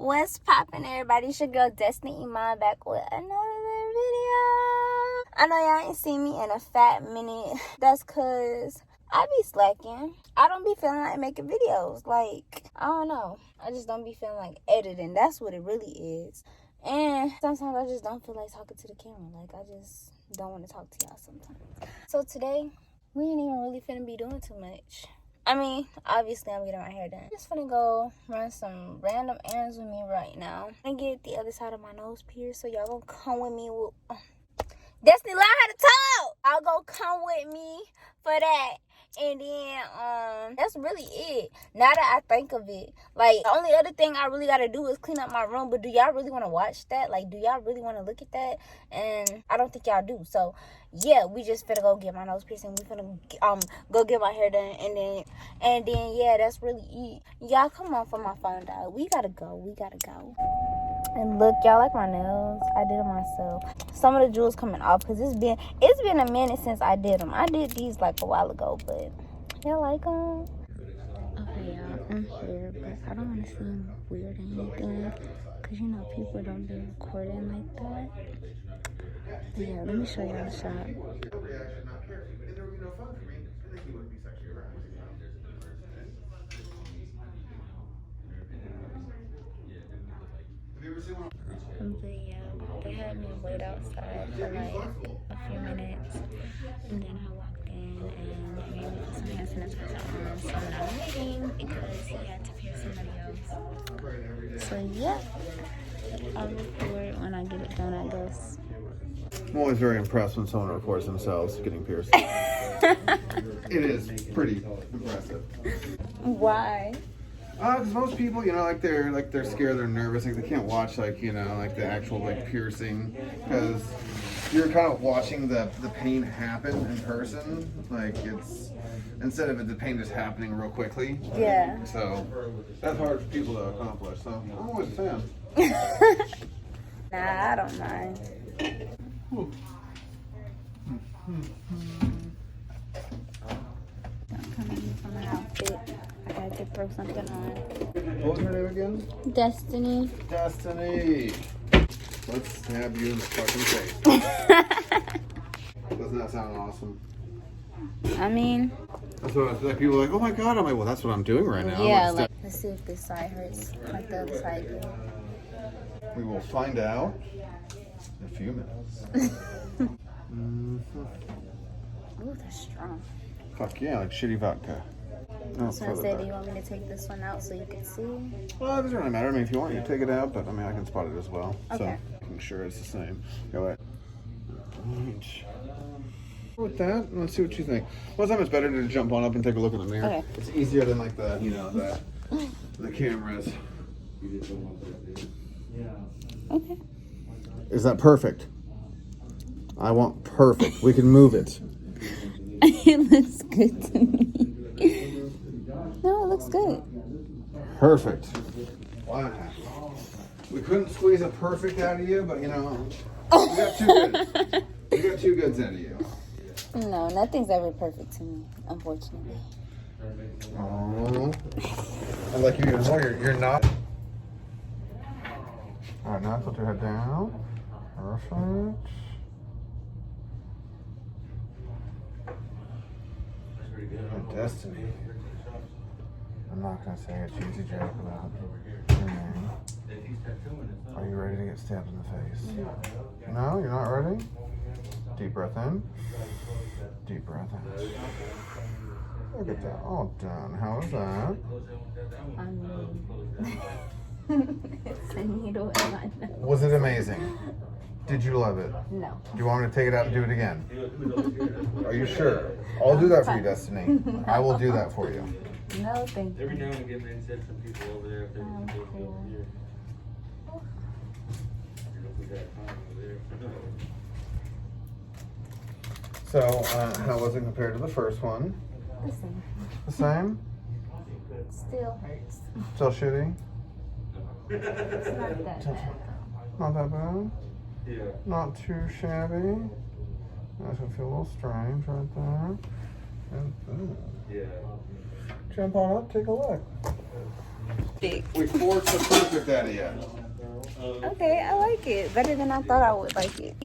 What's poppin', everybody? It's your girl Destiny.Emahn back with another video. I know y'all ain't seen me in a fat minute. That's cause I be slacking. I don't be feeling like making videos. Like, I don't know. I just don't be feeling like editing. That's what it really is. And sometimes I just don't feel like talking to the camera. Like, I just don't want to talk to y'all sometimes. So today, we ain't even really finna be doing too much. I mean, obviously, I'm getting my hair done. Just finna go run some random errands with me right now. And get the other side of my nose pierced. So y'all gonna come with me. Destiny, learn how to talk! Y'all gonna come with me for that. And then, that's really it. Now that I think of it. Like, the only other thing I really gotta do is clean up my room. But do y'all really want to watch that? Like, do y'all really want to look at that? And I don't think y'all do. So, yeah, we just finna go get my nose piercing. We finna, go get my hair done. And then, yeah, that's really it. Y'all, come on for my phone, dog. We gotta go. And look, y'all like my nails. I did them myself. Some of the jewels coming off because it's been a minute since I did them. I did these like a while ago, but y'all like them? Okay, y'all, I'm here, but I don't want to seem weird or anything because, you know, people don't be recording like that. But yeah, let me show y'all the shop. But yeah, they had me wait outside for like a few minutes, and then I walked in and they made me put some hand sanitizer on. So now I'm waiting because he had to pierce somebody else. So yeah, I'll record when I get it done, I guess. I'm always very impressed when someone records themselves getting pierced. It is pretty impressive. Why? Because most people, you know, like they're scared, they're nervous, like they can't watch, like, you know, like the actual like piercing, because you're kind of watching the pain happen in person. Like, it's instead of the pain just happening real quickly. Yeah. So that's hard for people to accomplish. So I'm always a fan. Nah, I don't mind. I'm coming in from my outfit. I had to throw something on. What was her name again? Destiny. Destiny. Let's stab you in the fucking face. Doesn't that sound awesome? I mean, That's what like people are like, oh my god. I'm like, well, that's what I'm doing right now. yeah, like, let's see if this side hurts like the other side did. We will find out in a few minutes. Ooh, they're strong. Fuck yeah, like shitty vodka. I was gonna say, do you want me to take this one out so you can see? Well, it doesn't really matter. I mean, if you want, you take it out, but I mean, I can spot it as well. Okay. So, making sure it's the same. Go ahead. With that, let's see what you think. Most time it's better to jump on up and take a look in the mirror. Okay. It's easier than like the, you know, the cameras. Okay. Is that perfect? I want perfect. We can move it. It looks good to me. No, it looks good. Perfect. Wow. We couldn't squeeze a perfect out of you, but you know, we got two goods. We got two goods out of you. No, nothing's ever perfect to me, unfortunately. Oh. I like you even more. You're not. All right, now tilt your head down. Perfect. Good Destiny. I'm not gonna say a cheesy joke about your name. Are you ready to get stabbed in the face? No, you're not ready? Deep breath in. Deep breath in. Look at that, all done. How was that? I mean, it's a needle in my nose. Was it amazing? Did you love it? No. Do you want me to take it out and do it again? Are you sure? I'll do that for you, Destiny. I will do that for you. No, thank you. Every now and again, they said some people over there if they were over here. So, how was it compared to the first one? The same. The same? Still hurts. Still shitty? It's not that bad. Not that bad? Yeah. Not too shabby? That's gonna feel a little strange right there. And boom. Yeah. Jump on up, take a look. Thick. We forged the proof that yet. Okay, I like it. Better than I thought I would like it.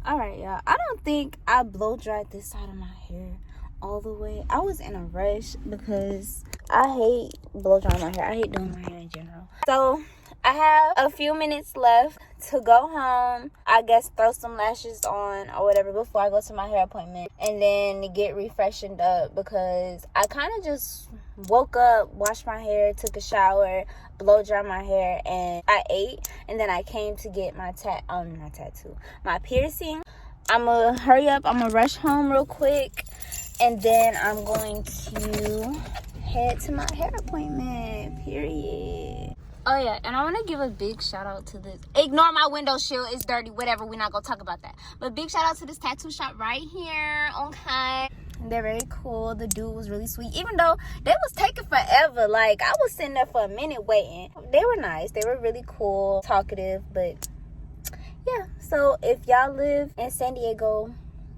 Alright, y'all. I don't think I blow dried this side of my hair all the way. I was in a rush because I hate blow drying my hair. I hate doing my hair in general. So I have a few minutes left to go home. I guess throw some lashes on or whatever before I go to my hair appointment. And then get refreshened up because I kind of just woke up, washed my hair, took a shower, blow dry my hair, and I ate. And then I came to get my my piercing. I'm gonna hurry up. I'm gonna rush home real quick. And then I'm going to head to my hair appointment, period. Oh yeah, and I want to give a big shout out to this. Ignore my window shield, it's dirty, whatever, we're not gonna talk about that. But big shout out to this tattoo shop right here, okay? They're very cool. The dude was really sweet, even though they was taking forever. Like, I was sitting there for a minute waiting. They were nice, they were really cool, talkative, but yeah. So if y'all live in San Diego,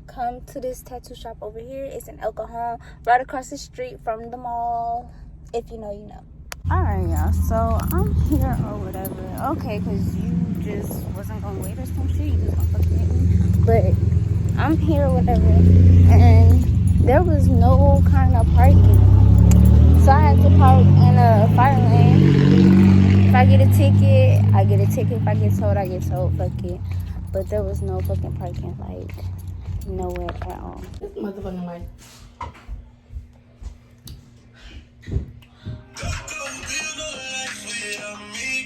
come to this tattoo shop over here. It's in El Cajon, right across the street from the mall. If you know, you know. Alright, y'all, so I'm here or whatever. Okay, because you just wasn't gonna wait or some shit. You just gonna fucking hit me. But I'm here or whatever. And there was no kind of parking. So I had to park in a fire lane. If I get a ticket, I get a ticket. If I get towed, I get towed. Fuck it. But there was no fucking parking, like, nowhere at all. This motherfucking mic.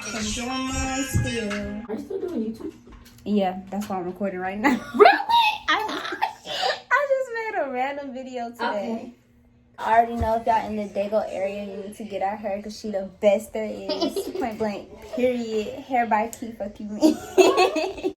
Come get on my spill. Are you still doing YouTube? Yeah, that's why I'm recording right now. Really? I just made a random video today. Okay. I already know if y'all in the Dago area, you need to get at her because she the best there is. Point blank, period. Hair by Key, fuck you me.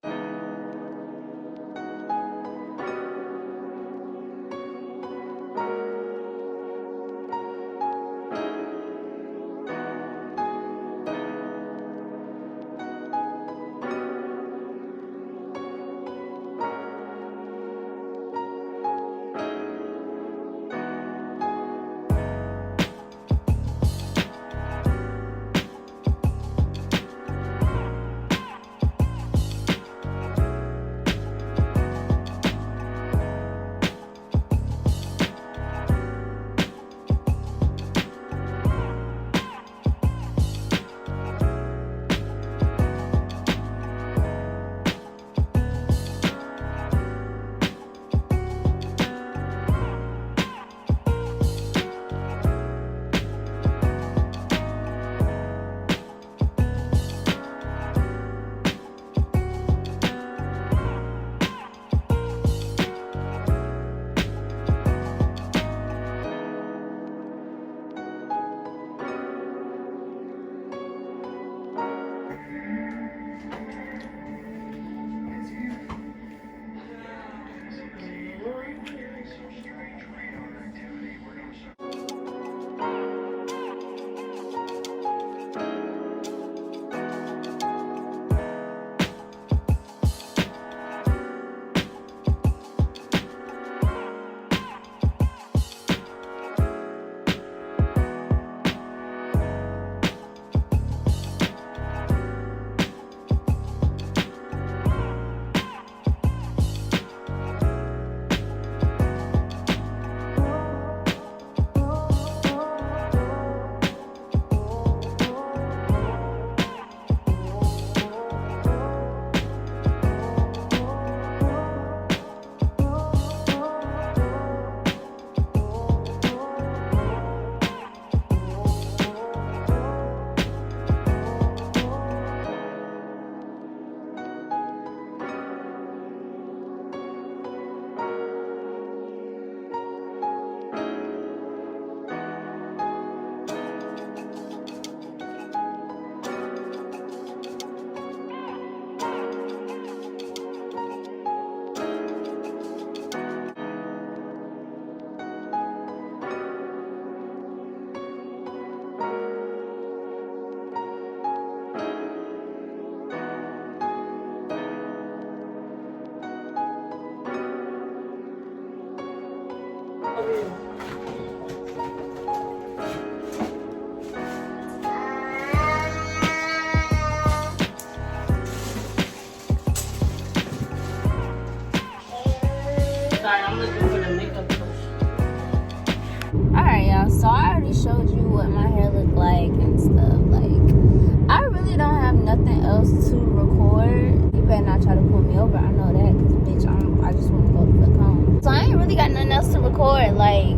else to record. You better not try to pull me over. I know that, because bitch, I just want to go the fuck home. So I ain't really got nothing else to record. Like,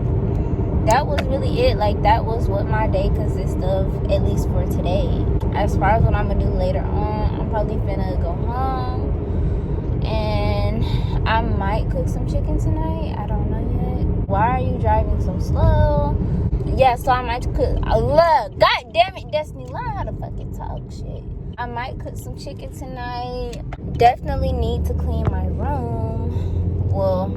that was really it. Like, that was what my day consists of, at least for today. As far as what I'm gonna do later on, I'm probably finna go home and I might cook some chicken tonight. I don't know yet. Why are you driving so slow? Yeah, so I might cook. Look, god damn it, Destiny, learn how to fucking talk shit. I might cook some chicken tonight. Definitely need to clean my room. Well,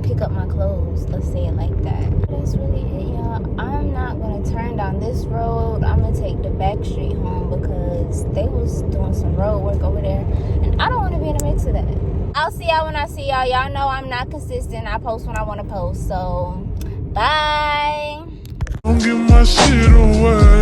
pick up my clothes, let's say it like that. That's really it, y'all. I'm not gonna turn down this road. I'm gonna take the back street home because they was doing some road work over there and I don't want to be in the mix of that. I'll see y'all when I see y'all. Y'all know I'm not consistent. I post when I want to post. So bye. Don't give my shit away.